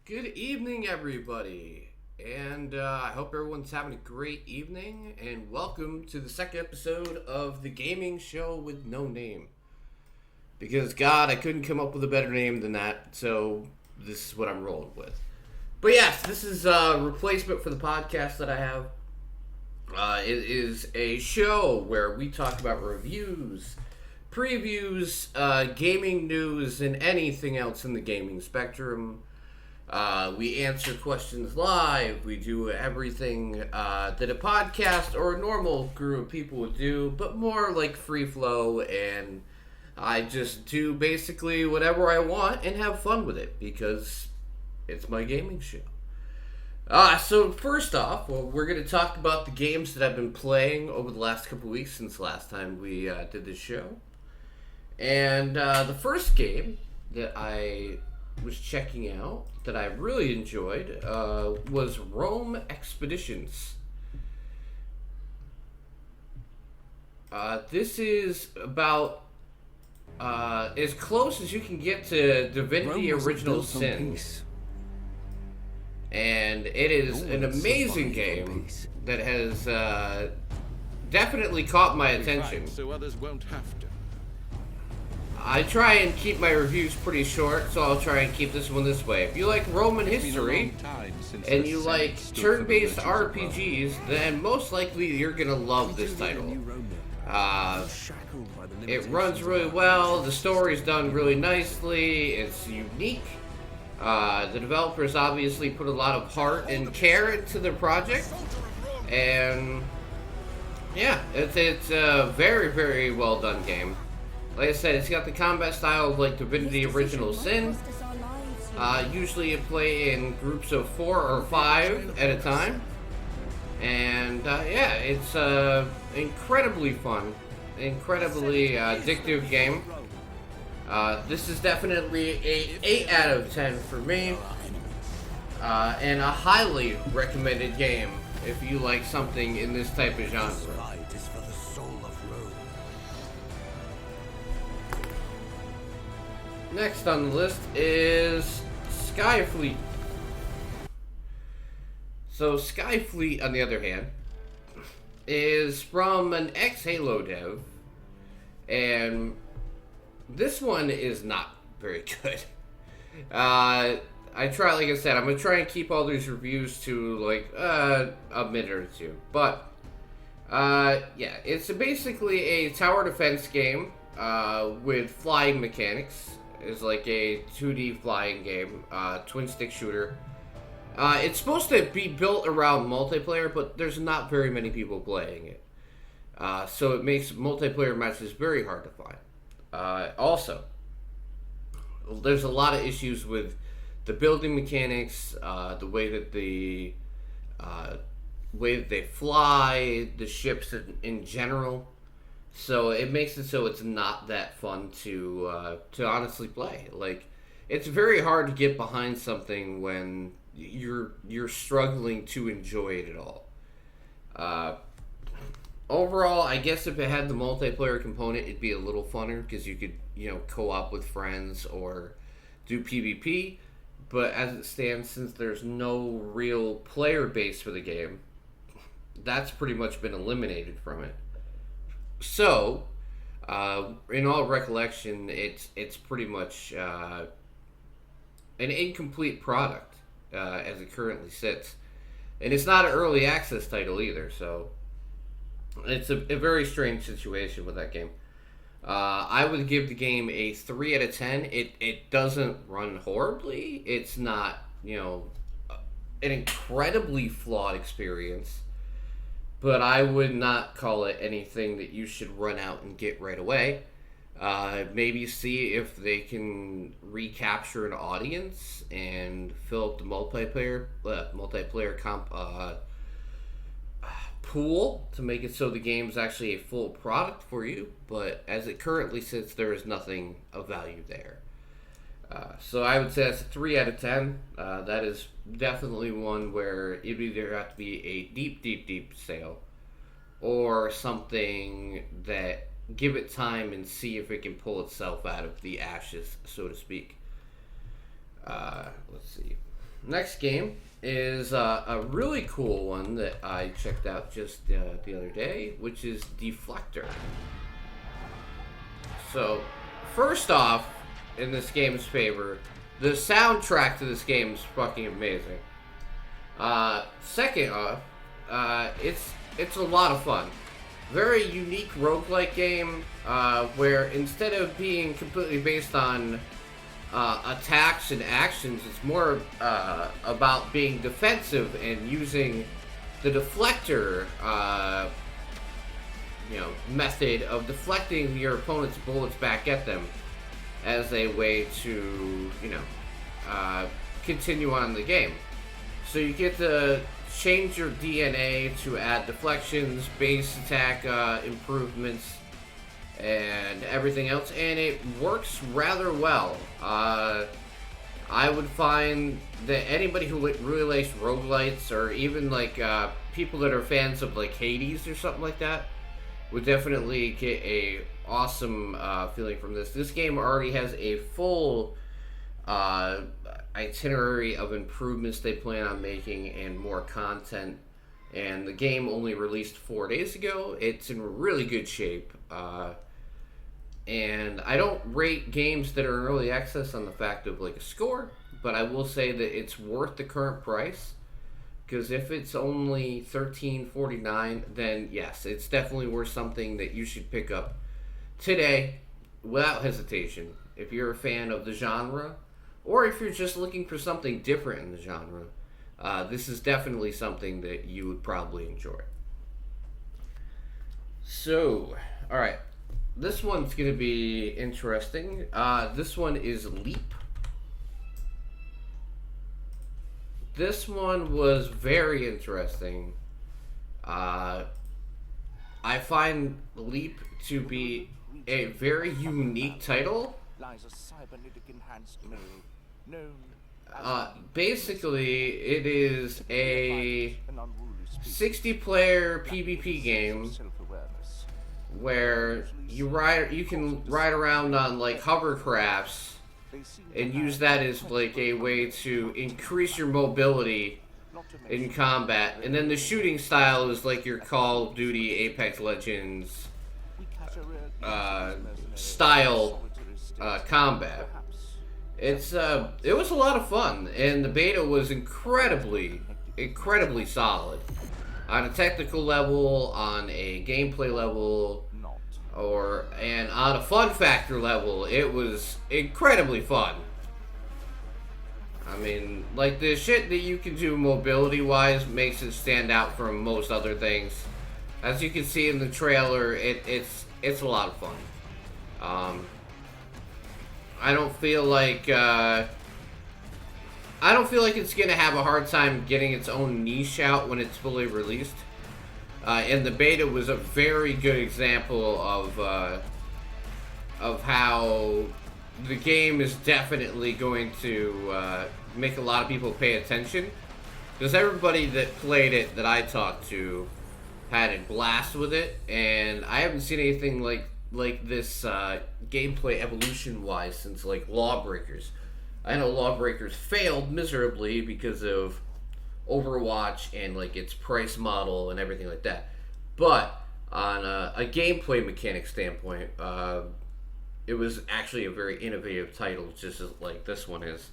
Good evening, everybody, and I hope everyone's having a great evening, and welcome to the second episode of the gaming show with no name. Because, God, I couldn't come up with a better name than that, so this is what I'm rolling with. But yes, this is a replacement for the podcast that I have. It is a show where we talk about reviews, previews, gaming news, and anything else in the gaming spectrum. We answer questions live. We do everything that a podcast or a normal group of people would do, but more like free flow, and I just do basically whatever I want and have fun with it because it's my gaming show. So first off, we're going to talk about the games that I've been playing over the last couple weeks since last time we did this show. And the first game that I was checking out that I really enjoyed was Rome Expeditions. This is about as close as you can get to Divinity Original Sin. And it is an amazing game that has definitely caught my attention. So others won't have to. I try and keep my reviews pretty short, so I'll try and keep this one this way. If you like Roman history, and you like turn-based RPGs, then most likely you're going to love this title. It runs really well, the story's done really nicely, it's unique. The developers obviously put a lot of heart and care into their project, and yeah, it's a very, very well done game. Like I said, it's got the combat style of like Divinity Original Sin. Usually you play in groups of 4 or 5 at a time. And yeah, it's incredibly fun, incredibly addictive game. This is definitely a 8 out of 10 for me. And a highly recommended game if you like something in this type of genre. Next on the list is Skyfleet. So Skyfleet, on the other hand, is from an ex-Halo dev, and this one is not very good. Like I said, I'm going to try and keep all these reviews to like a minute or two. But, yeah, it's basically a tower defense game with flying mechanics. It's like a 2D flying game, twin stick shooter. It's supposed to be built around multiplayer, but there's not very many people playing it. So it makes multiplayer matches very hard to find. Also, there's a lot of issues with the building mechanics, the way that they fly, the ships in general. So it makes it so it's not that fun to honestly play. Like, it's very hard to get behind something when you're struggling to enjoy it at all. Overall, I guess if it had the multiplayer component, it'd be a little funner because you could, co-op with friends or do PvP. But as it stands, since there's no real player base for the game, that's pretty much been eliminated from it. So, in all recollection, it's pretty much an incomplete product as it currently sits. And it's not an early access title either, so it's a very strange situation with that game. I would give the game a 3 out of 10. It doesn't run horribly. It's not, an incredibly flawed experience. But I would not call it anything that you should run out and get right away. Maybe see if they can recapture an audience and fill up the multiplayer pool to make it so the game's actually a full product for you. But as it currently sits, there is nothing of value there. So I would say that's a 3 out of 10. That is definitely one where it'd either have to be a deep, deep, deep sale or something that give it time and see if it can pull itself out of the ashes, so to speak. Let's see. next game is a really cool one that I checked out just the other day, which is Deflector. So, first off, in this game's favor, the soundtrack to this game is fucking amazing. Second off, it's a lot of fun. Very unique roguelike game, where instead of being completely based on attacks and actions, it's more about being defensive and using the Deflector method of deflecting your opponent's bullets back at them as a way to continue on in the game. So you get to change your DNA to add deflections, base attack improvements, and everything else, and it works rather well. I would find that anybody who really likes roguelites, or even like people that are fans of like Hades or something like that, would definitely get a awesome feeling from this. This game already has a full itinerary of improvements they plan on making and more content, and the game only released 4 days ago. It's in really good shape, and I don't rate games that are in early access on the fact of like a score, but I will say that it's worth the current price, because if it's only $13.49, then yes, it's definitely worth something that you should pick up today without hesitation if you're a fan of the genre, or if you're just looking for something different in the genre. This is definitely something that you would probably enjoy. So, alright, this one's going to be interesting. This one is Leap. This one was very interesting. I find Leap to be a very unique title. Basically, it is a 60-player PvP game where you can ride around on like hovercrafts and use that as like a way to increase your mobility in combat. And then the shooting style is like your Call of Duty, Apex Legends style combat. It was a lot of fun, and the beta was incredibly solid on a technical level, on a gameplay level, and on a fun factor level. It was incredibly fun. I mean, like, the shit that you can do mobility wise makes it stand out from most other things. As you can see in the trailer, it's a lot of fun. I don't feel like it's gonna have a hard time getting its own niche out when it's fully released. And the beta was a very good example of how the game is definitely going to make a lot of people pay attention, because everybody that played it that I talked to had a blast with it, and I haven't seen anything like this gameplay evolution wise since like Lawbreakers. I know Lawbreakers failed miserably because of Overwatch and like its price model and everything like that, but on a gameplay mechanic standpoint, it was actually a very innovative title, just as like this one is.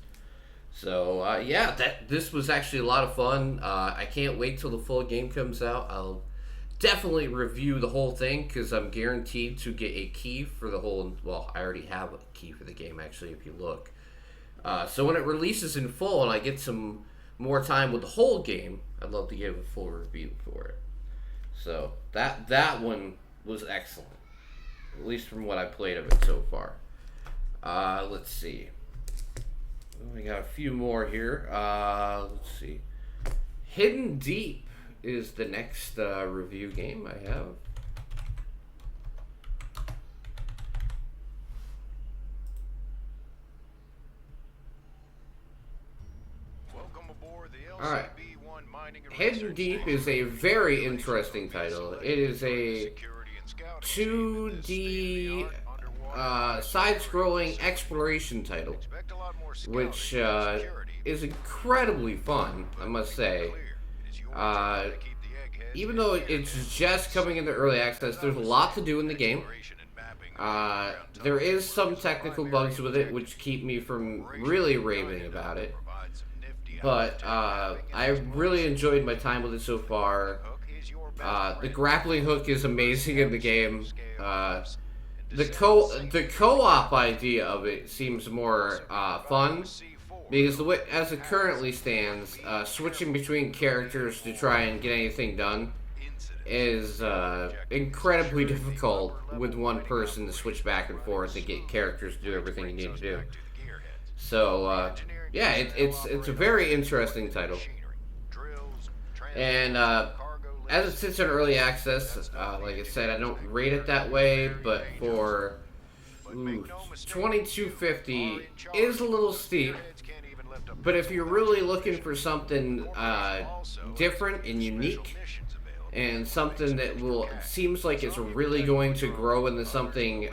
So yeah, this was actually a lot of fun. I can't wait till the full game comes out. I'll definitely review the whole thing, because I'm guaranteed to get a key for the whole. Well, I already have a key for the game, actually, if you look. So when it releases in full and I get some more time with the whole game, I'd love to give a full review for it. So that one was excellent, at least from what I played of it so far. Let's see. We got a few more here. Let's see. Hidden Deep is the next review game I have. Alright. Hidden Deep is a very interesting title. It is a 2D side-scrolling exploration title. which is incredibly fun, I must say. Even though it's just coming into early access, there's a lot to do in the game. There is some technical bugs with it, which keep me from really raving about it. But I really enjoyed my time with it so far. The grappling hook is amazing in the game. The co-op idea of it seems more fun, because the way as it currently stands, switching between characters to try and get anything done is incredibly difficult with one person to switch back and forth to get characters to do everything you need to do. So yeah, it's a very interesting title, and as it sits in early access, like I said, I don't rate it that way, but for $22.50 is a little steep. But if you're really looking for something different and unique, and something that seems like it's really going to grow into something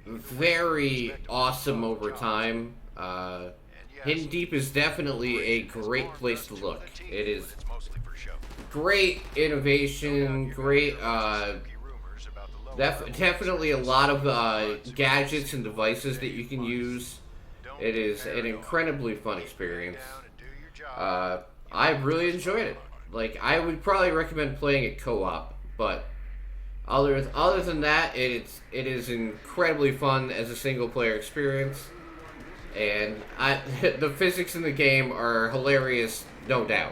very awesome over time, Hidden Deep is definitely a great place to look. It is great innovation, great, definitely a lot of gadgets and devices that you can use. It is an incredibly fun experience. I really enjoyed it. Like, I would probably recommend playing it co-op, but other than that, it is incredibly fun as a single player experience, and the physics in the game are hilarious, no doubt.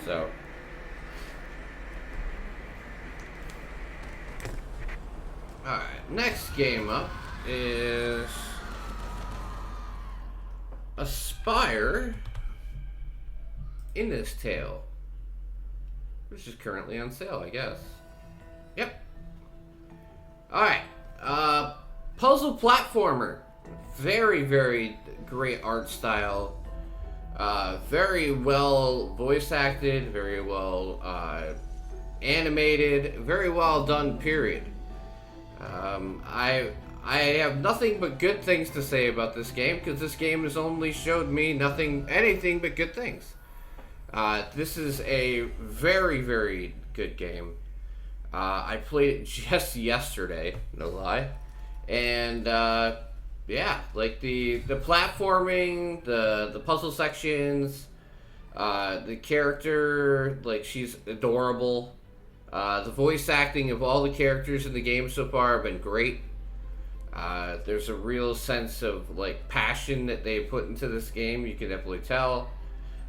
So. Alright, next game up is Aspire In This Tale, which is currently on sale, I guess. Yep. Alright, puzzle platformer. Very, very great art style. Very well voice acted, very well animated, very well done, period. I have nothing but good things to say about this game, because this game has only showed me anything but good things. This is a very, very good game. I played it just yesterday, no lie. And, yeah, like the platforming, the puzzle sections, the character, like, she's adorable. The voice acting of all the characters in the game so far have been great. There's a real sense of, like, passion that they put into this game, you can definitely tell.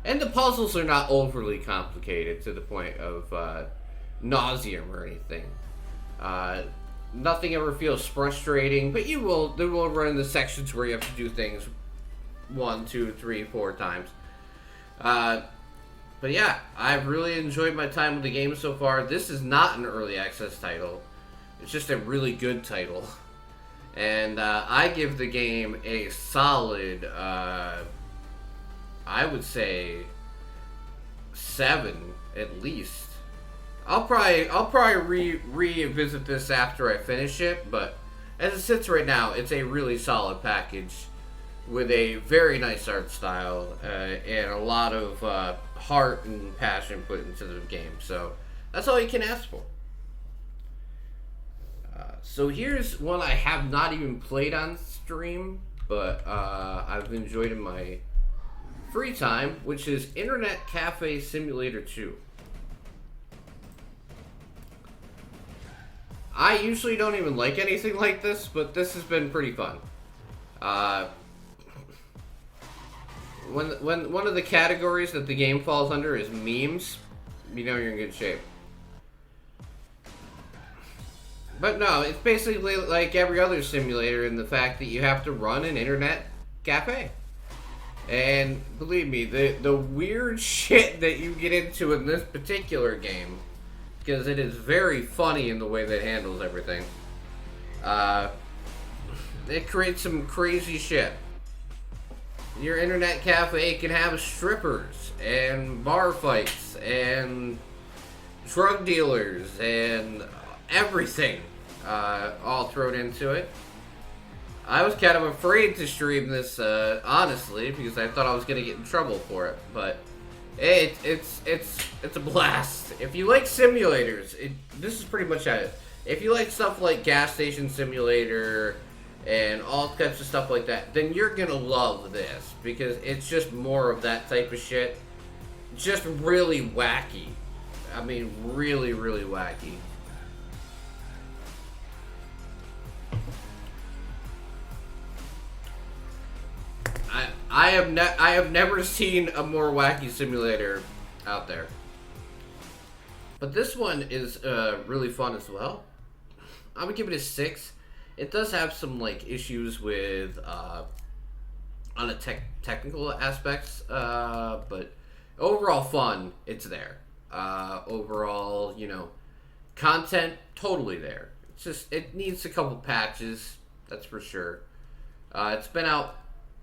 And the puzzles are not overly complicated to the point of nauseum or anything. Nothing ever feels frustrating, but there will run into sections where you have to do things 1, 2, 3, 4 times. But yeah, I've really enjoyed my time with the game so far. This is not an early access title. It's just a really good title. And I give the game a solid, I would say 7 at least. I'll probably revisit this after I finish it, but as it sits right now, it's a really solid package with a very nice art style and a lot of heart and passion put into the game. So that's all you can ask for. So here's one I have not even played on stream, but I've enjoyed in my free time, which is Internet Cafe Simulator 2. I usually don't even like anything like this, but this has been pretty fun. When one of the categories that the game falls under is memes, you know you're in good shape. But no, it's basically like every other simulator in the fact that you have to run an internet cafe. And believe me, the weird shit that you get into in this particular game, because it is very funny in the way that it handles everything, it creates some crazy shit. Your internet cafe can have strippers and bar fights and drug dealers and everything all thrown into it. I was kind of afraid to stream this, honestly, because I thought I was gonna get in trouble for it. But it's a blast. If you like simulators, this is pretty much it. If you like stuff like Gas Station Simulator and all types of stuff like that, then you're gonna love this because it's just more of that type of shit. Just really wacky. I mean, really, really wacky. I have never seen a more wacky simulator out there. But this one is really fun as well. I would give it a 6. It does have some like issues with on the technical aspects, but overall fun, it's there. Overall, you know, content totally there. It's just it needs a couple patches, that's for sure. It's been out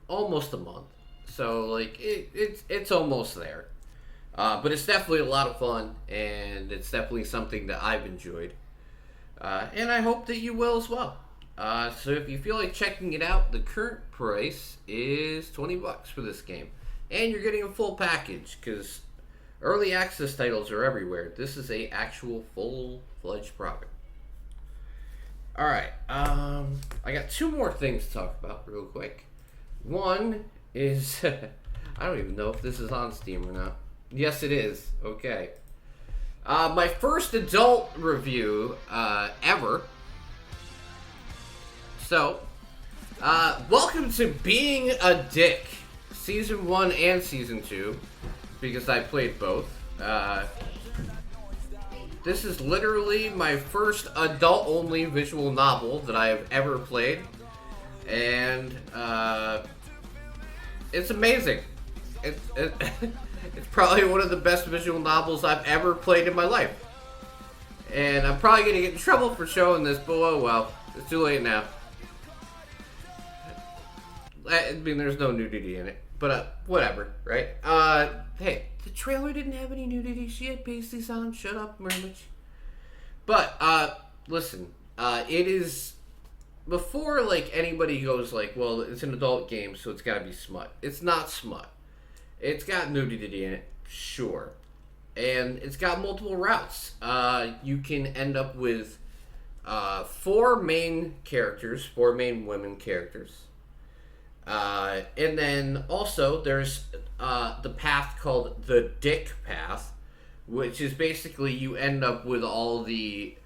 almost a month, so like it's almost there. But it's definitely a lot of fun, and it's definitely something that I've enjoyed. And I hope that you will as well. So if you feel like checking it out, the current price is $20 for this game. And you're getting a full package, because early access titles are everywhere. This is a actual full-fledged product. Alright, I got 2 more things to talk about real quick. One is, I don't even know if this is on Steam or not. Yes, it is. Okay. My first adult review ever. So, welcome to Being a Dick, Season 1 and Season 2, because I played both. This is literally my first adult-only visual novel that I have ever played. And it's amazing. It's probably one of the best visual novels I've ever played in my life. And I'm probably going to get in trouble for showing this, but oh well. It's too late now. I mean, there's no nudity in it. But, whatever, right? Hey, the trailer didn't have any nudity. She had pasties on. Shut up, Mermich. But, listen. It is... Before, like, anybody goes, like, well, it's an adult game, so it's gotta be smut. It's not smut. It's got nudity in it, sure. And it's got multiple routes. You can end up with 4 main characters, 4 main women characters. And then also there's the path called the Dick Path, which is basically you end up with all the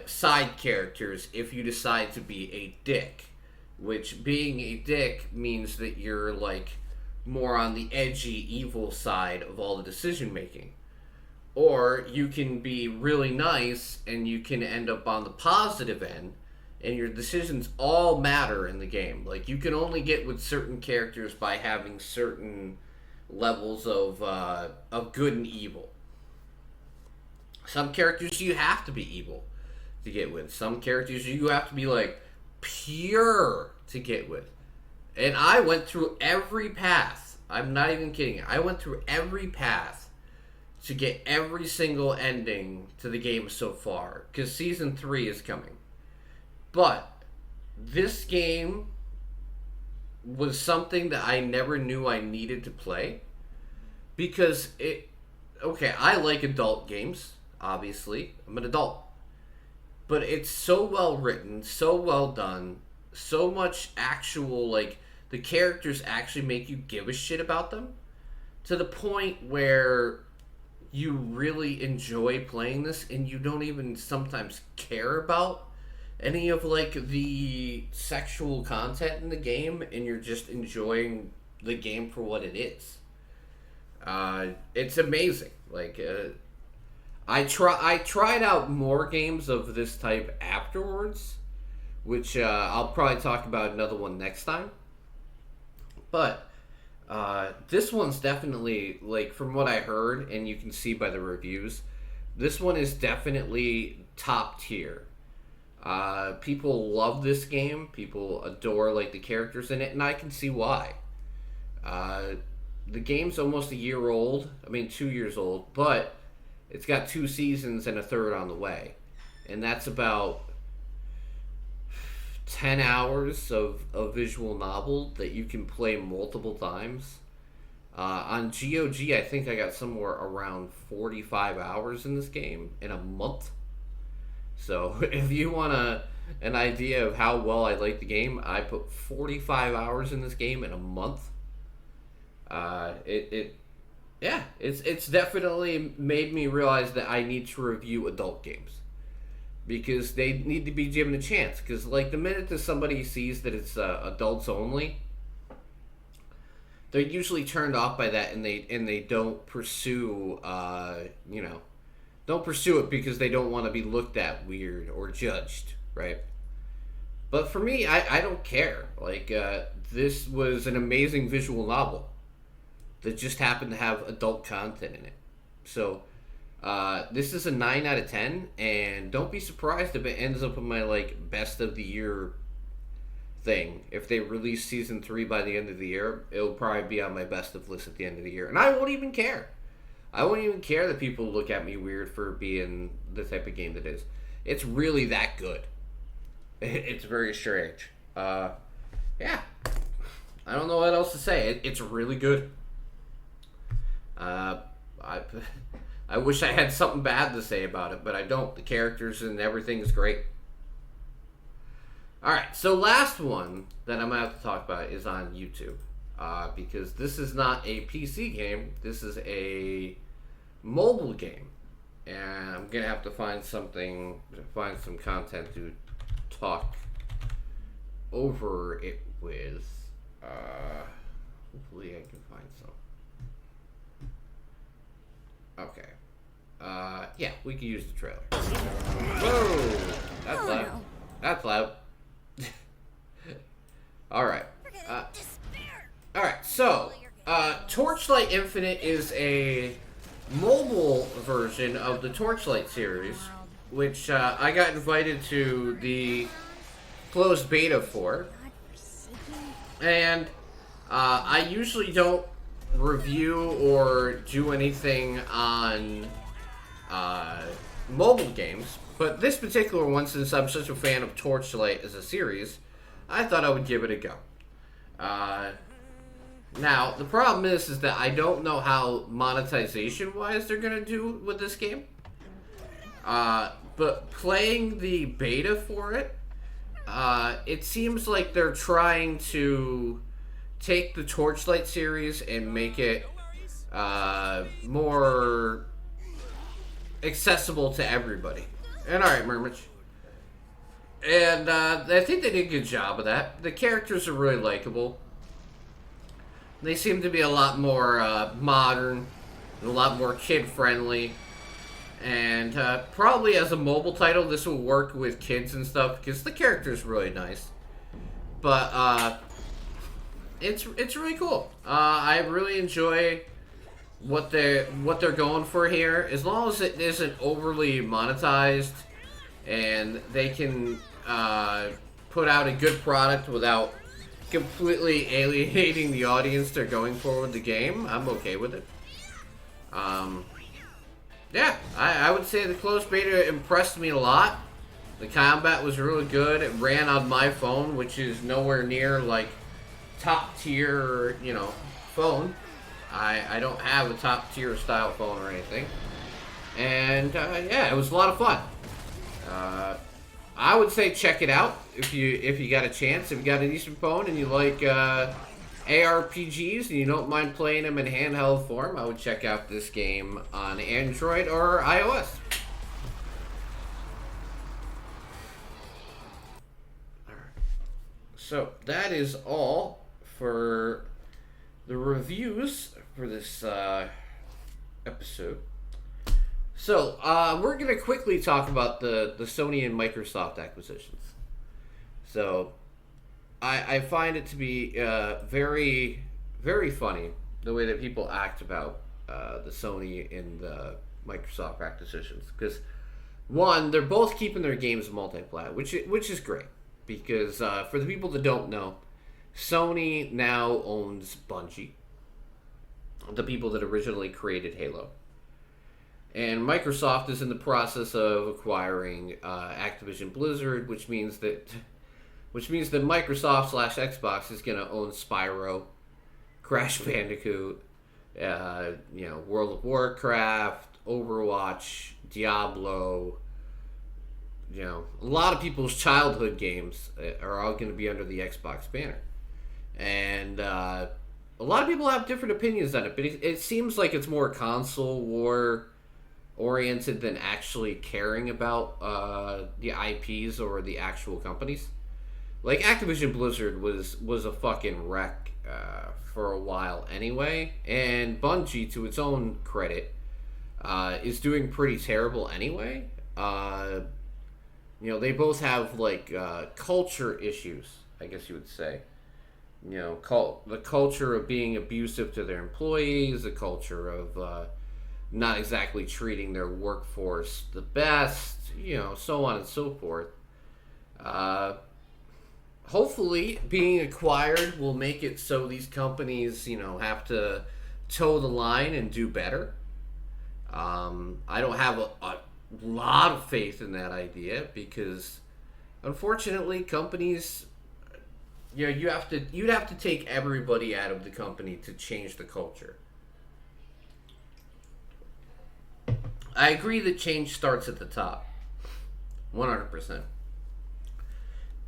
side characters if you decide to be a dick. Which, being a dick means that you're like more on the edgy, evil side of all the decision making. Or you can be really nice and you can end up on the positive end, and your decisions all matter in the game. Like, you can only get with certain characters by having certain levels of good and evil. Some characters you have to be evil to get with. Some characters you have to be, like, pure to get with. And I went through every path. I'm not even kidding. I went through every path to get every single ending to the game so far. Because Season 3 is coming. But this game was something that I never knew I needed to play. Because okay, I like adult games, obviously. I'm an adult. But it's so well written, so well done, so much actual, like, the characters actually make you give a shit about them, to the point where you really enjoy playing this and you don't even sometimes care about any of, like, the sexual content in the game, and you're just enjoying the game for what it is. It's amazing. Like, I tried out more games of this type afterwards, which I'll probably talk about another one next time. But this one's definitely, like, from what I heard, and you can see by the reviews, this one is definitely top tier. People love this game. People adore, like, the characters in it, and I can see why. The game's almost a year old. I mean, 2 years old, but it's got 2 seasons and a third on the way. And that's about 10 hours of a visual novel that you can play multiple times. On GOG, I think I got somewhere around 45 hours in this game in a month. So if you want an idea of how well I like the game, I put 45 hours in this game in a month. It's definitely made me realize that I need to review adult games because they need to be given a chance. Because like the minute that somebody sees that it's adults only, they're usually turned off by that, and they don't pursue don't pursue it because they don't want to be looked at weird or judged, right? But for me, I don't care. Like this was an amazing visual novel that just happened to have adult content in it. So this is a 9 out of 10, and don't be surprised if it ends up in my like best of the year thing. If they release season 3 by the end of the year, it'll probably be on my best of list at the end of the year, and I won't even care. I won't even care that people look at me weird for being the type of game that is. It's really that good. It's very strange. Yeah. I don't know what else to say. It's really good. I wish I had something bad to say about it, but I don't. The characters and everything is great. Alright, so last one that I'm going to have to talk about is on YouTube. Because this is not a PC game. This is a mobile game. And I'm going to have to find some content to talk over it with. Hopefully I can find some. Okay. Yeah, we can use the trailer. Whoa! That's loud. That's loud. Alright. Alright, so, Torchlight Infinite is a mobile version of the Torchlight series, which I got invited to the closed beta for. And I usually don't review or do anything on mobile games, but this particular one, since I'm such a fan of Torchlight as a series, I thought I would give it a go. Now, the problem is that I don't know how monetization-wise they're going to do with this game. But playing the beta for it, it seems like they're trying to take the Torchlight series and make it more accessible to everybody. And alright, Mermich. And I think they did a good job of that. The characters are really likable. They seem to be a lot more modern, and a lot more kid-friendly. And probably as a mobile title, this will work with kids and stuff, because the character's really nice. But it's really cool. I really enjoy what they're going for here. As long as it isn't overly monetized, and they can put out a good product without completely alienating the audience they're going for with the game, I'm okay with it. Yeah, I would say the closed beta impressed me a lot. The combat was really good. It ran on my phone, which is nowhere near like top tier, phone. I don't have a top tier style phone or anything. And yeah, it was a lot of fun. I would say check it out if you got a chance. If you got a decent phone and you like ARPGs and you don't mind playing them in handheld form, I would check out this game on Android or iOS. Alright. So that is all for the reviews for this episode. So, we're going to quickly talk about the Sony and Microsoft acquisitions. So, I find it to be very, very funny the way that people act about the Sony and the Microsoft acquisitions. Because, one, they're both keeping their games multi-plat, which is great. Because, for the people that don't know, Sony now owns Bungie, the people that originally created Halo. And Microsoft is in the process of acquiring Activision Blizzard, which means that which means that Microsoft slash Xbox is going to own Spyro, Crash Bandicoot, World of Warcraft, Overwatch, Diablo. A lot of people's childhood games are all going to be under the Xbox banner. And a lot of people have different opinions on it, but it seems like it's more console war oriented than actually caring about the IPs or the actual companies. Like Activision Blizzard was a fucking wreck for a while anyway, and Bungie, to its own credit, is doing pretty terrible anyway. They both have like culture issues, I guess you would say. The culture of being abusive to their employees, the culture of not exactly treating their workforce the best, so on and so forth. Hopefully, being acquired will make it so these companies, have to toe the line and do better. I don't have a lot of faith in that idea because, unfortunately, companies, you'd have to take everybody out of the company to change the culture. I agree that change starts at the top, 100%.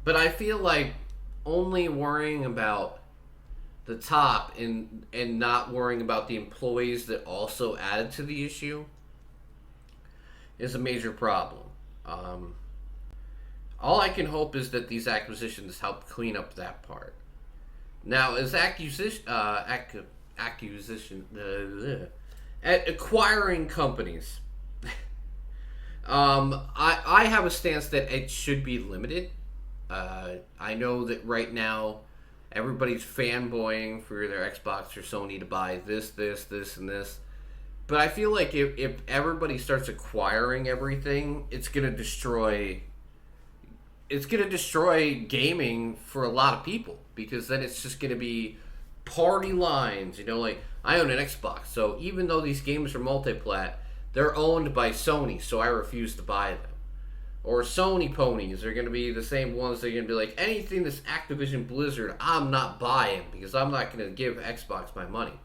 But I feel like only worrying about the top and not worrying about the employees that also added to the issue is a major problem. All I can hope is that these acquisitions help clean up that part. Now, as acquiring companies, I have a stance that it should be limited. I know that right now everybody's fanboying for their Xbox or Sony to buy this, and this. But I feel like if everybody starts acquiring everything, it's gonna destroy gaming for a lot of people, because then it's just gonna be party lines. Like I own an Xbox, so even though these games are multi-plat, they're owned by Sony, so I refuse to buy them. Or Sony ponies are going to be the same ones that are going to be like, anything that's Activision Blizzard, I'm not buying because I'm not going to give Xbox my money.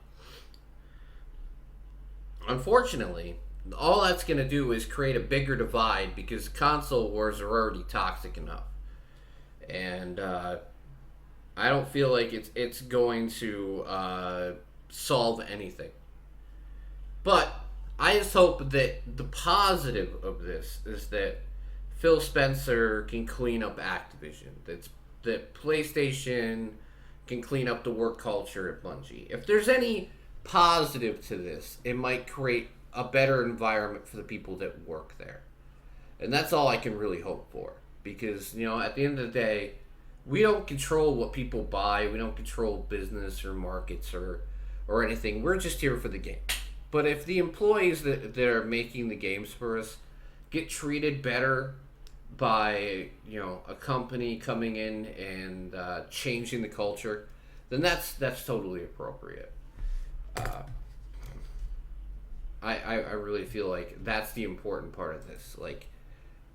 Unfortunately, all that's going to do is create a bigger divide because console wars are already toxic enough. And I don't feel like it's going to solve anything. But I just hope that the positive of this is that Phil Spencer can clean up Activision. That PlayStation can clean up the work culture at Bungie. If there's any positive to this, it might create a better environment for the people that work there. And that's all I can really hope for. Because, at the end of the day, we don't control what people buy. We don't control business or markets or anything. We're just here for the game. But if the employees that are making the games for us get treated better by a company coming in and changing the culture, then that's totally appropriate. I really feel like that's the important part of this. Like,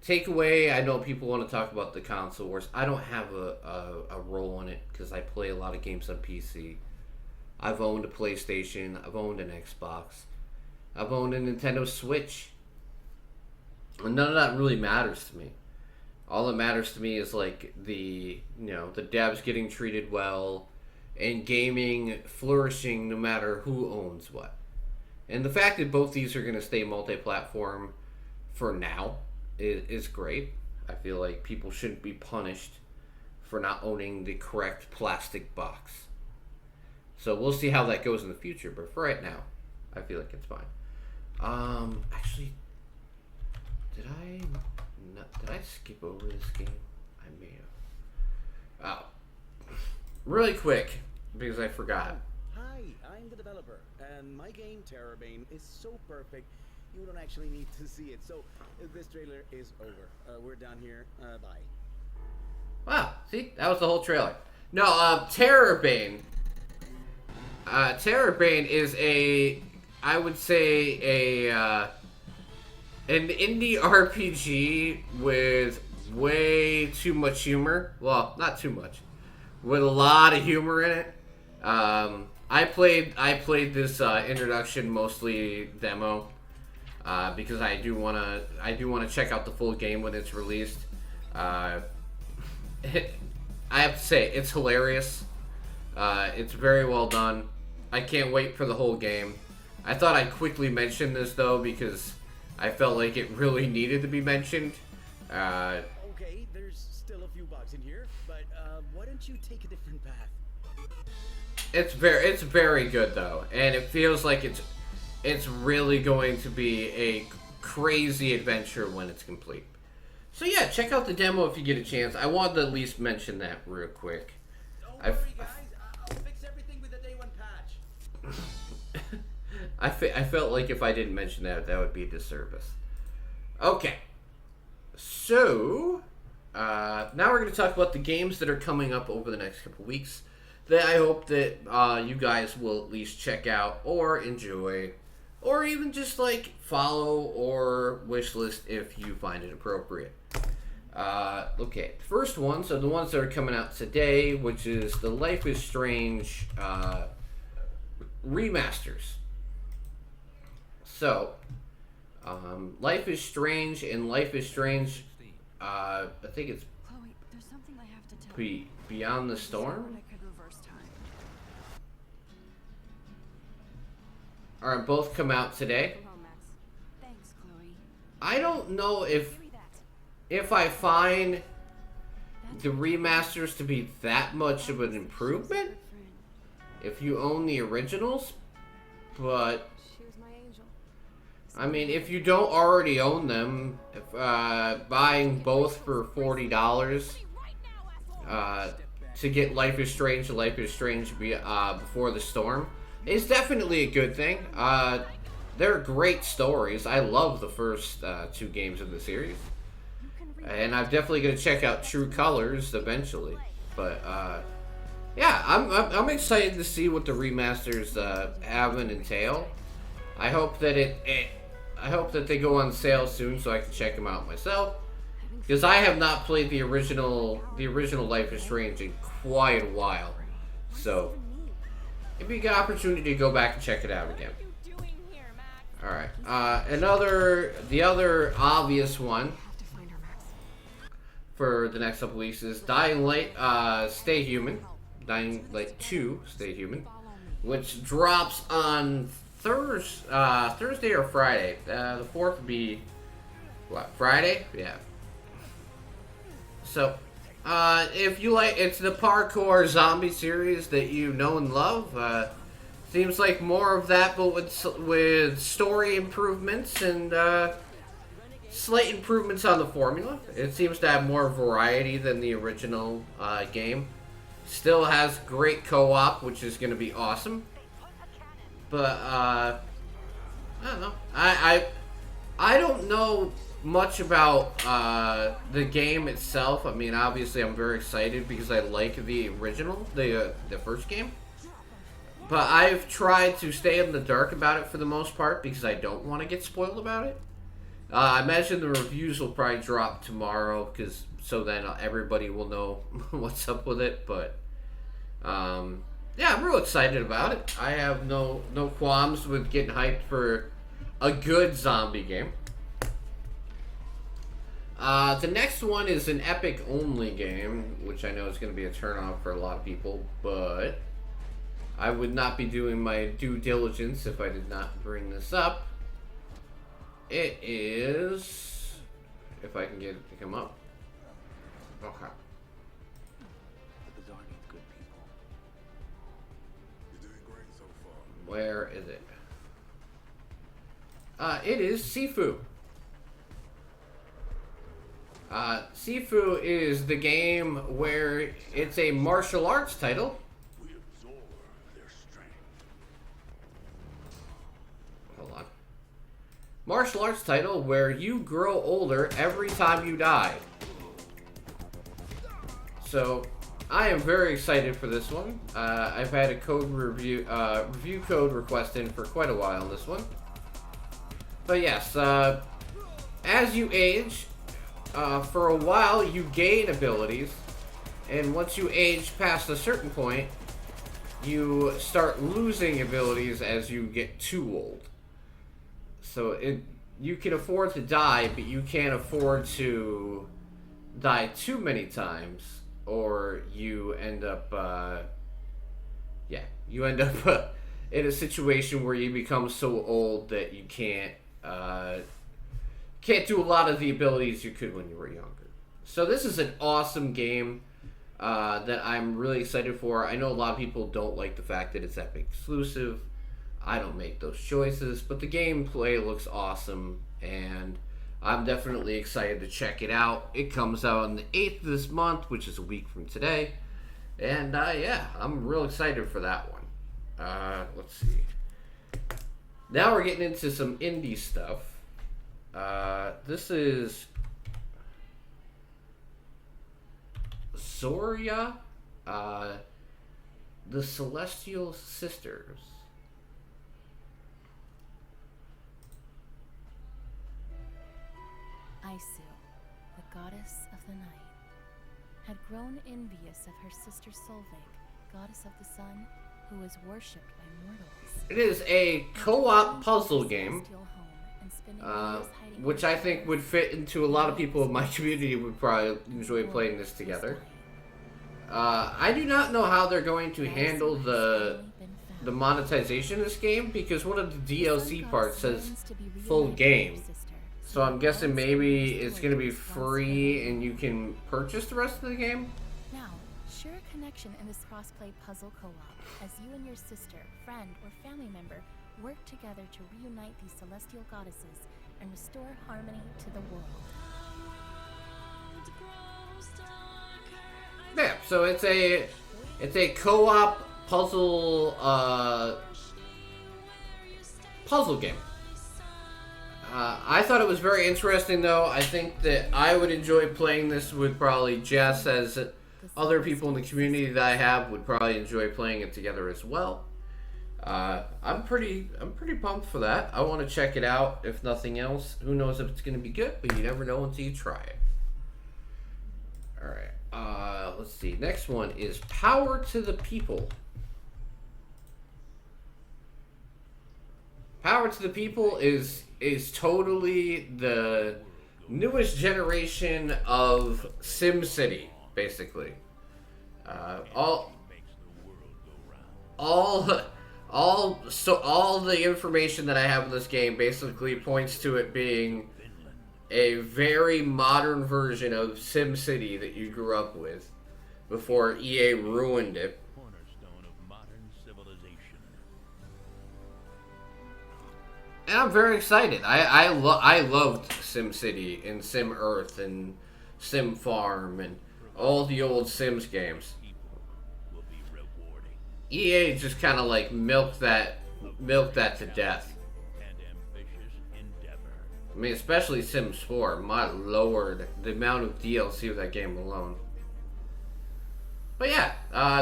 takeaway, I know people want to talk about the console wars. I don't have a role in it because I play a lot of games on PC. I've owned a PlayStation. I've owned an Xbox. I've owned a Nintendo Switch. And none of that really matters to me. All that matters to me is like the devs getting treated well and gaming flourishing no matter who owns what. And the fact that both these are going to stay multi-platform for now is great. I feel like people shouldn't be punished for not owning the correct plastic box. So we'll see how that goes in the future, but for right now, I feel like it's fine. Actually, did I skip over this game? I may have. Really quick, because I forgot. Hi, I'm the developer, and my game Terrorbane is so perfect, you don't actually need to see it. So, this trailer is over. We're done here. Bye. Wow, see? That was the whole trailer. No, Terrorbane. Terrorbane is I would say an indie RPG with way too much humor. Well, not too much. With a lot of humor in it. I played this introduction mostly demo because I do wanna check out the full game when it's released. I have to say it's hilarious. It's very well done. I can't wait for the whole game. I thought I'd quickly mention this though because I felt like it really needed to be mentioned. Okay, there's still a few bugs in here, but why don't you take a different path? It's very good though, and it feels like it's really going to be a crazy adventure when it's complete. So yeah, check out the demo if you get a chance. I wanted to at least mention that real quick. Don't worry, guys. I'll fix everything with the day one patch. I felt like if I didn't mention that would be a disservice. Okay, so now we're going to talk about the games that are coming up over the next couple weeks that I hope that you guys will at least check out or enjoy, or even just like follow or wishlist if you find it appropriate. Okay, first one, so the ones that are coming out today, which is the Life is Strange remasters. So, Life is Strange and Life is Strange, I think it's Chloe, there's something I have to tell you. Beyond the Storm? I could reverse time. Alright, both come out today. Hello, Max. Thanks, Chloe. I don't know if Give me that. I find the remasters to be that much of an improvement if you own the originals, but She was my angel. I mean, if you don't already own them, buying both for $40 to get Life is Strange and Life is Strange Before the Storm is definitely a good thing. They're great stories. I love the first two games of the series. And I'm definitely going to check out True Colors eventually. But, yeah, I'm excited to see what the remasters have and entail. I hope that I hope that they go on sale soon so I can check them out myself. Because I have not played the original Life is Strange in quite a while. So, it'd be a good opportunity to go back and check it out again. Alright, the other obvious one for the next couple weeks is Dying Light, Stay Human. Dying Light 2, Stay Human. Which drops on Thursday or Friday. The 4th would be, what, Friday? Yeah. So, if you like, it's the parkour zombie series that you know and love. Seems like more of that, but with story improvements and slight improvements on the formula. It seems to have more variety than the original game. Still has great co-op, which is going to be awesome. But I don't know. I don't know much about the game itself. I mean, obviously, I'm very excited because I like the original, the first game. But I've tried to stay in the dark about it for the most part because I don't want to get spoiled about it. I imagine the reviews will probably drop tomorrow so then everybody will know what's up with it. But yeah, I'm real excited about it. I have no qualms with getting hyped for a good zombie game. The next one is an Epic only game, which I know is going to be a turnoff for a lot of people, but I would not be doing my due diligence if I did not bring this up. It is, if I can get it to come up. Okay. The bazaar needs good people. You're doing great so far. Where is it? It is Sifu. Sifu is the game where it's a martial arts title. We absorb their strength. Hold on. Martial arts title where you grow older every time you die. So, I am very excited for this one. I've had a code review code request in for quite a while on this one. But yes, as you age, for a while you gain abilities, and once you age past a certain point, you start losing abilities as you get too old. So you can afford to die, but you can't afford to die too many times, or you end up, in a situation where you become so old that you can't do a lot of the abilities you could when you were younger. So this is an awesome game that I'm really excited for. I know a lot of people don't like the fact that it's Epic exclusive. I don't make those choices, but the gameplay looks awesome, and I'm definitely excited to check it out. It comes out on the 8th of this month, which is a week from today, and yeah, I'm real excited for that one. Let's see. Now we're getting into some indie stuff. This is Zoria, the Celestial Sisters. Isu, the goddess of the night, had grown envious of her sister Solveig, goddess of the sun, who is worshipped by mortals. It is a co-op puzzle game, which I think would fit into a lot of people in my community would probably enjoy playing this together. I do not know how they're going to handle the monetization of this game, because one of the DLC parts says full game. So I'm guessing maybe it's going to be free and you can purchase the rest of the game? Now, share a connection in this crossplay puzzle co-op as you and your sister, friend, or family member work together to reunite these celestial goddesses and restore harmony to the world. Yeah, so it's a co-op puzzle game. I thought it was very interesting, though. I think that I would enjoy playing this with probably Jess, as other people in the community that I have would probably enjoy playing it together as well. I'm pretty pumped for that. I want to check it out. If nothing else, who knows if it's going to be good, but you never know until you try it. All right. Let's see. Next one is Power to the People. Power to the People is totally the newest generation of SimCity, basically. All the information that I have in this game basically points to it being a very modern version of SimCity that you grew up with before EA ruined it. And I'm very excited. I loved SimCity and Sim Earth and Sim Farm and all the old Sims games. EA just kind of like milked that to death. I mean, especially Sims 4. My lord, the amount of DLC of that game alone. But yeah,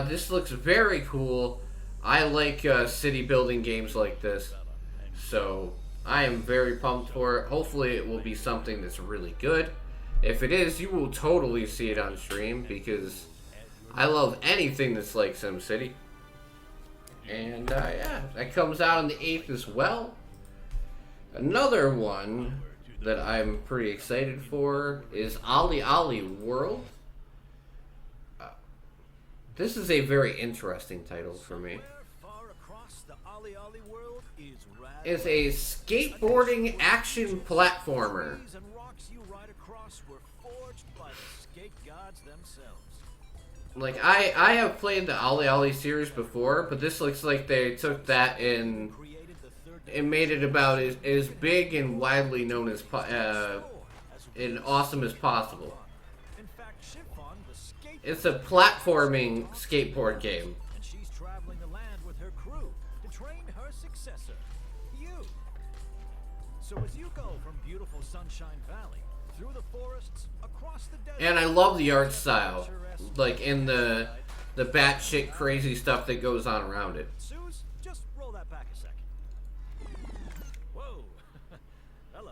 this looks very cool. I like city building games like this. So, I am very pumped for it. Hopefully it will be something that's really good. If it is, you will totally see it on stream, because I love anything that's like SimCity. And, yeah, that comes out on the 8th as well. Another one that I'm pretty excited for is Ollie Ollie World. This is a very interesting title for me. It's a skateboarding action platformer. Like, I have played the Ollie Ollie series before, but this looks like they took that and made it about as big and widely known as and awesome as possible. It's a platforming skateboard game. So as you go from beautiful Sunshine Valley through the forests across the desert, and I love the art style, like in the batshit crazy stuff that goes on around it. Suze, just roll that back a second. Whoa. Hello.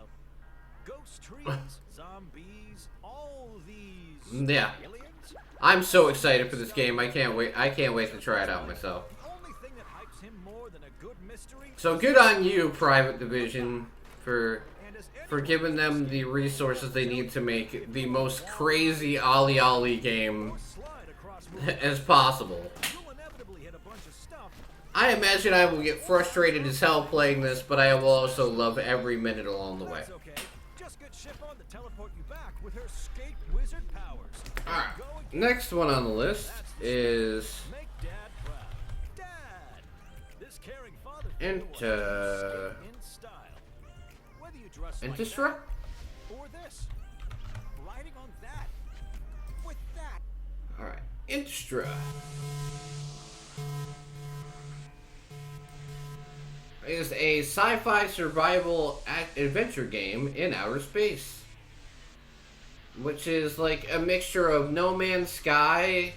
Ghost trees, zombies, all these Yeah. aliens? I'm so excited for this game. I can't wait. I can't wait to try it out myself. The only thing that hypes him more than a good mystery. So good on you, Private Division, for giving them the resources they need to make the most crazy Ollie Ollie game as possible. I imagine I will get frustrated as hell playing this, but I will also love every minute along the way. Alright, next one on the list is Intistra? Alright, Intistra is a sci-fi survival adventure game in outer space, which is like a mixture of No Man's Sky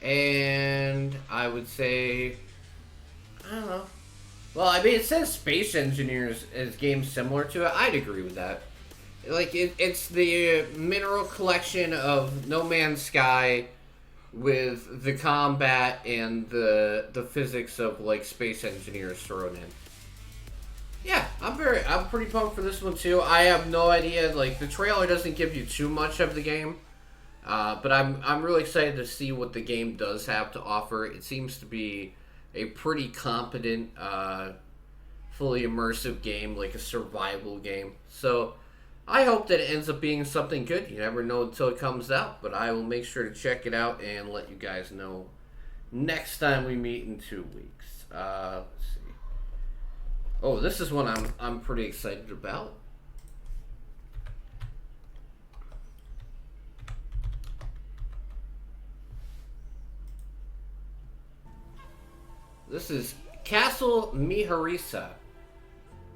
and I would say, I don't know. Well, I mean, it says Space Engineers as games similar to it. I'd agree with that. Like, it's the mineral collection of No Man's Sky with the combat and the physics of, like, Space Engineers thrown in. Yeah, I'm pretty pumped for this one, too. I have no idea, like, the trailer doesn't give you too much of the game. But I'm really excited to see what the game does have to offer. It seems to be a pretty competent, fully immersive game, like a survival game. So I hope that it ends up being something good. You never know until it comes out, but I will make sure to check it out and let you guys know next time we meet in 2 weeks. Let's see. Oh, this is one I'm pretty excited about. This is Castle Miharisa.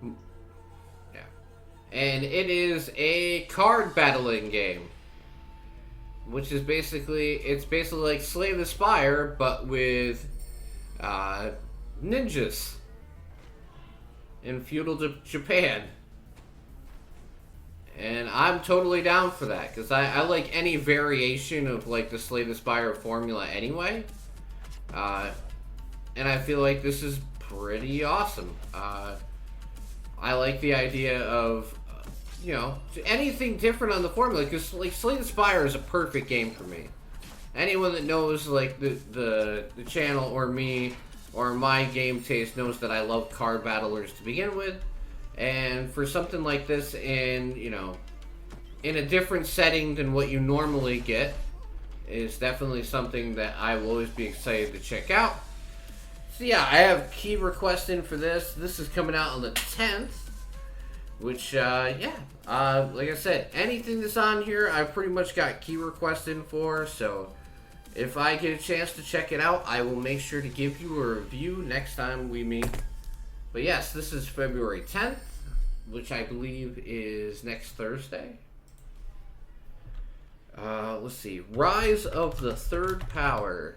Yeah. And it is a card battling game. Which is basically, it's basically like Slay the Spire, but with ninjas in feudal Japan. And I'm totally down for that, because I like any variation of like the Slay the Spire formula anyway. And I feel like this is pretty awesome. I like the idea of, you know, anything different on the formula, because like Slay the Spire is a perfect game for me. Anyone that knows like the channel or me or my game taste knows that I love card battlers to begin with. And for something like this in, you know, in a different setting than what you normally get is definitely something that I will always be excited to check out. So yeah, I have key requests in for this. This is coming out on the 10th, which, like I said, anything that's on here, I've pretty much got key requests in for, so if I get a chance to check it out, I will make sure to give you a review next time we meet. But yes, this is February 10th, which I believe is next Thursday. Let's see, Rise of the Third Power.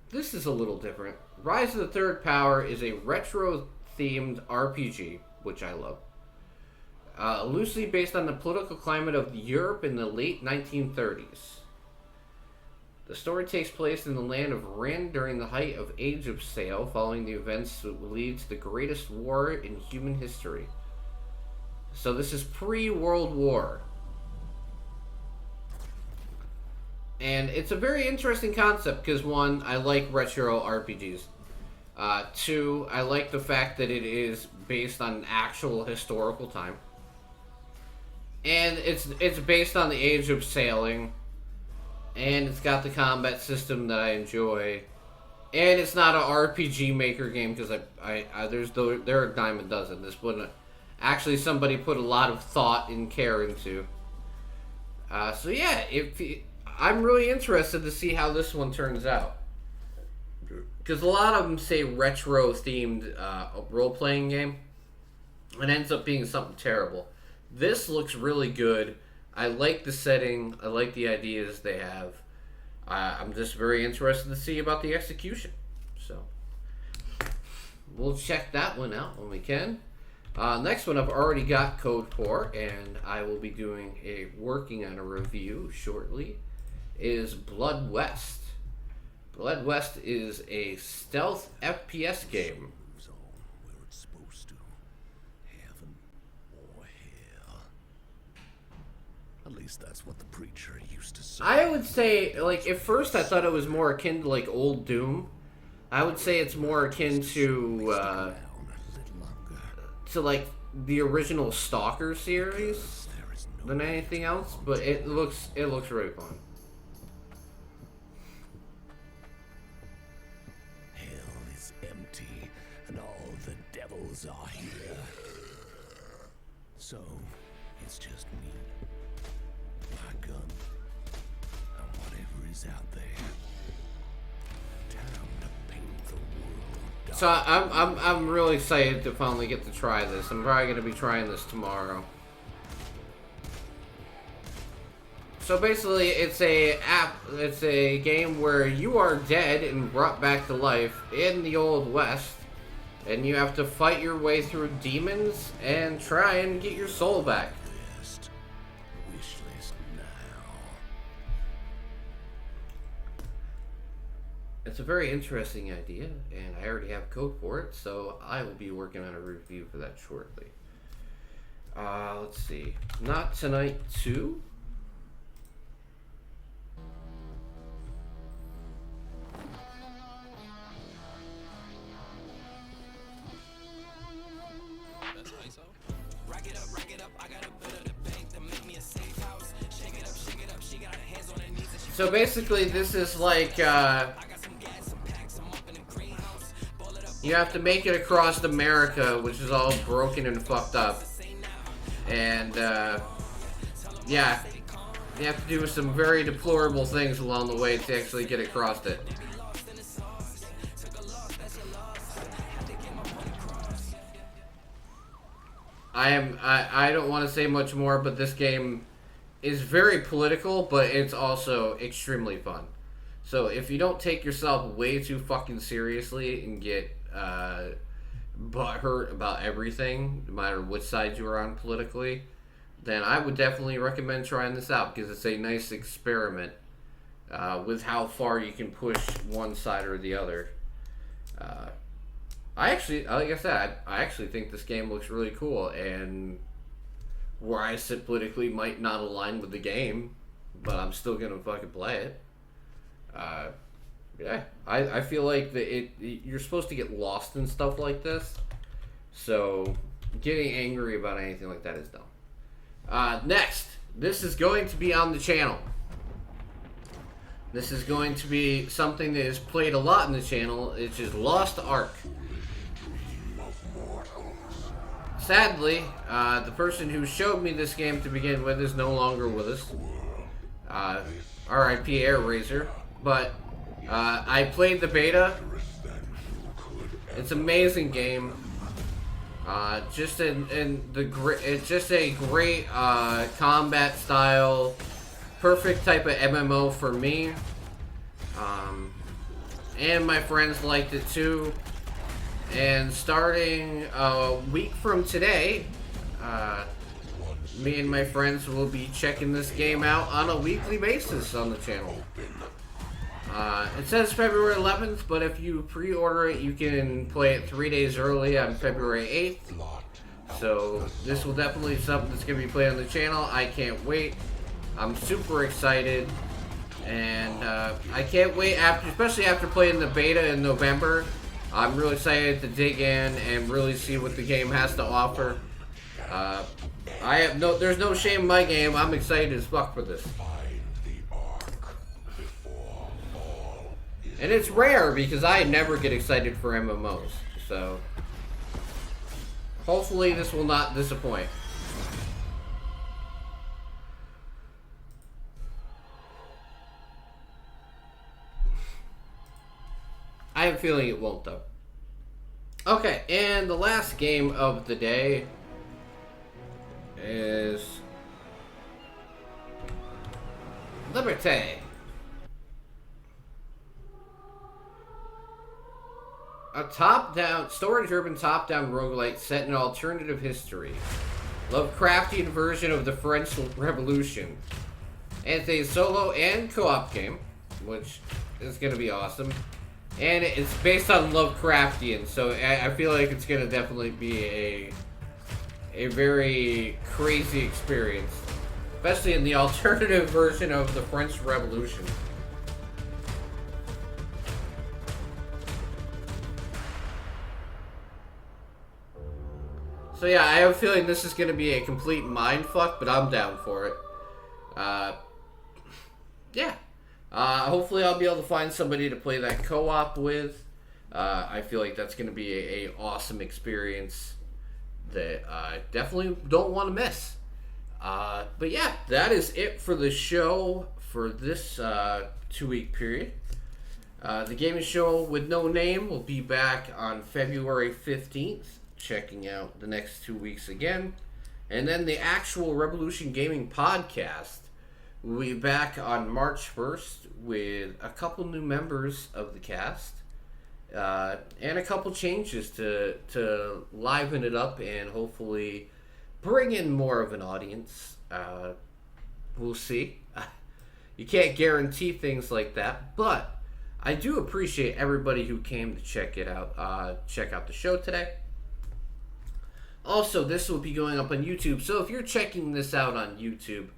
This is a little different. Rise of the Third Power is a retro-themed RPG, which I love. Loosely based on the political climate of Europe in the late 1930s. The story takes place in the land of Rin during the height of Age of Sail, following the events that will lead to the greatest war in human history. So this is pre-World War. And it's a very interesting concept because, one, I like retro RPGs. Two, I like the fact that it is based on an actual historical time. And it's based on the age of sailing. And it's got the combat system that I enjoy. And it's not an RPG Maker game because there are a dime a dozen. This one, actually, somebody put a lot of thought and care into. So yeah, I'm really interested to see how this one turns out. Because a lot of them say retro-themed role-playing game. It ends up being something terrible. This looks really good. I like the setting. I like the ideas they have. I'm just very interested to see about the execution. So, we'll check that one out when we can. Next one I've already got code for, and I will be working on a review shortly, is Blood West. Blood West is a stealth FPS game. Moves on where it's supposed to. Heaven or hell. At least that's what the preacher used to say. I would say, like, at first I thought it was more akin to, like, old Doom. I would say it's more akin to, like, the original Stalker series than anything else, but it looks really fun. Hell is empty, and all the devils are here. So, it's just me, my gun, and whatever is out there. Time to paint the world. So I'm really excited to finally get to try this. I'm probably gonna be trying this tomorrow. So basically, it's a game where you are dead and brought back to life in the Old West, and you have to fight your way through demons and try and get your soul back. Wish list now. It's a very interesting idea, and I already have code for it, so I will be working on a review for that shortly. Let's see. Not Tonight 2? So basically, this is like, you have to make it across America, which is all broken and fucked up. And, yeah, you have to do some very deplorable things along the way to actually get across it. I don't want to say much more, but this game is very political, but it's also extremely fun. So if you don't take yourself way too fucking seriously and get butthurt about everything, no matter which side you're on politically, then I would definitely recommend trying this out, because it's a nice experiment with how far you can push one side or the other. I actually, like I said, I actually think this game looks really cool, and where I sit politically might not align with the game, but I'm still gonna fucking play it. Yeah, I feel like you're supposed to get lost in stuff like this, so getting angry about anything like that is dumb. Next, this is going to be on the channel. This is going to be something that is played a lot in the channel. It's just Lost Ark. Sadly, the person who showed me this game to begin with is no longer with us. R.I.P. Air Razor. But I played the It's an amazing game. It's just a great combat style, perfect type of MMO for me. And my friends liked it too. And starting a week from today, me and my friends will be checking this game out on a weekly basis on the channel. It says February 11th, but if you pre-order it, you can play it 3 days early on February 8th. So this will definitely be something that's going to be played on the channel. I can't wait. I'm super excited. And I can't wait, especially after playing the beta in November. I'm really excited to dig in and really see what the game has to offer. There's no shame in my game. I'm excited as fuck for this. And it's rare because I never get excited for MMOs. So hopefully this will not disappoint. I have a feeling it won't, though. Okay, and the last game of the day is Liberté. A top-down, story-driven top-down roguelite set in an alternative history. Lovecraftian version of the French Revolution. And it's a solo and co-op game, which is going to be awesome. And it's based on Lovecraftian, so I feel like it's going to definitely be a very crazy experience. Especially in the alternative version of the French Revolution. So yeah, I have a feeling this is going to be a complete mindfuck, but I'm down for it. Yeah. Hopefully I'll be able to find somebody to play that co-op with. I feel like that's going to be a awesome experience that I definitely don't want to miss. But yeah, that is it for the show for this 2-week period. The gaming show with no name will be back on February 15th, checking out the next 2 weeks again. And then the actual Revolution Gaming podcast will be back on March 1st with a couple new members of the cast. And a couple changes to liven it up and hopefully bring in more of an audience. We'll see. You can't guarantee things like that, but I do appreciate everybody who came to check it out. Check out the show today. Also, this will be going up on YouTube, so if you're checking this out on YouTube,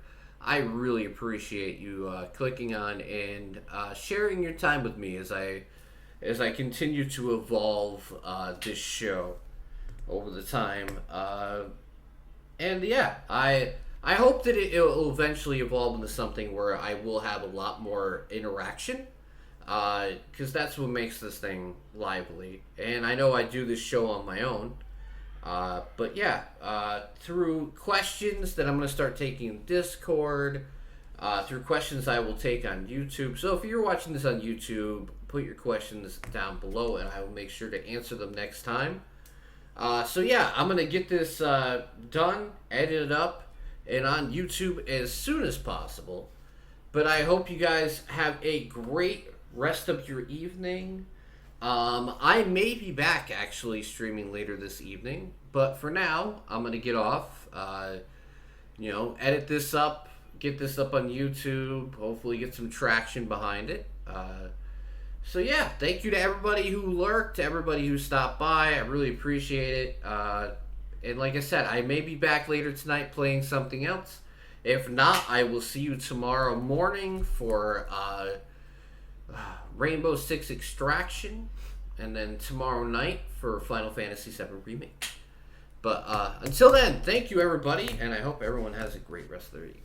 I really appreciate you clicking on and sharing your time with me as I continue to evolve this show over the time. And yeah, I hope that it will eventually evolve into something where I will have a lot more interaction, because that's what makes this thing lively. And I know I do this show on my own. But yeah, through questions that I'm going to start taking in Discord, through questions I will take on YouTube. So if you're watching this on YouTube, put your questions down below and I will make sure to answer them next time. So yeah, I'm going to get this done, edited up, and on YouTube as soon as possible. But I hope you guys have a great rest of your evening. I may be back actually streaming later this evening, but for now, I'm going to get off, edit this up, get this up on YouTube, hopefully get some traction behind it. So yeah, thank you to everybody who lurked, everybody who stopped by, I really appreciate it. And like I said, I may be back later tonight playing something else. If not, I will see you tomorrow morning for, Rainbow Six Extraction, and then tomorrow night for Final Fantasy VII Remake. But until then, thank you everybody, and I hope everyone has a great rest of their evening.